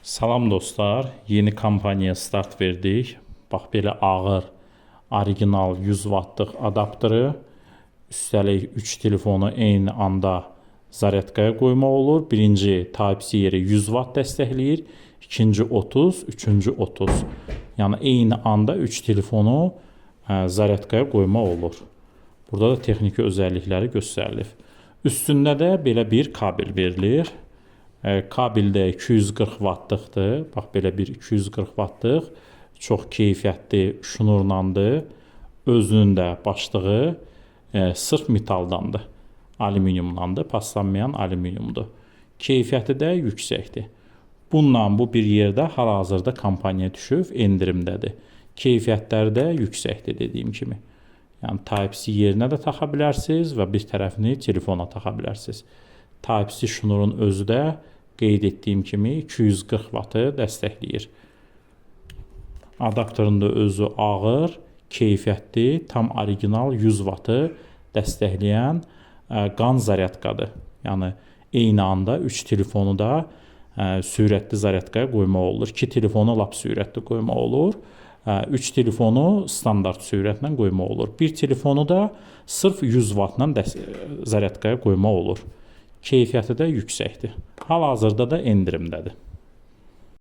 Salam dostlar, yeni kampanyaya start verdik. Bax belə ağır, orijinal 100 wattlıq adaptörü, üstəlik 3 telefonu eyni anda zaryadkaya qoymaq olur. Birinci Type-C yeri 100 watt dəstəkləyir, ikinci 30, üçüncü 30. Yəni eyni anda 3 telefonu zaryadkaya qoymaq olur. Burada da texniki özəllikləri göstərilir. Üstündə də belə bir kabel verilir. Kabeldə 240 wattlıqdır. Bax belə bir 240 wattlıq çox keyfiyyətli şnurlandır. Özünün də başlığı sırf metaldandır. Alüminiumdandır. Paslanmayan alüminiumdur. Keyfiyyəti də yüksəkdir. Bununla bu bir yerdə hal-hazırda kampaniya düşüb endirimdədir. Keyfiyyətləri də yüksəkdir dediyim kimi. Yəni Type-C yerinə də taxa bilərsiniz və bir tərəfini telefona taxa bilərsiniz. Type-C şnurun özü də qeyd etdiyim kimi 240 wattı dəstəkləyir. Adaptörün də özü ağır, keyfiyyətli, tam orijinal 100 wattı dəstəkləyən qan zaryadkadır. Yəni eyni anda 3 telefonu da sürətli zaryadkaya qoymaq olur. 2 telefonu lap sürətli qoymaq olur. 3 telefonu standart sürətlə qoymaq olur. Bir telefonu da sırf 100 wattla zaryadkaya qoymaq olur. Keyfiyyəti də yüksəkdir. Hal-hazırda da endirimdədir.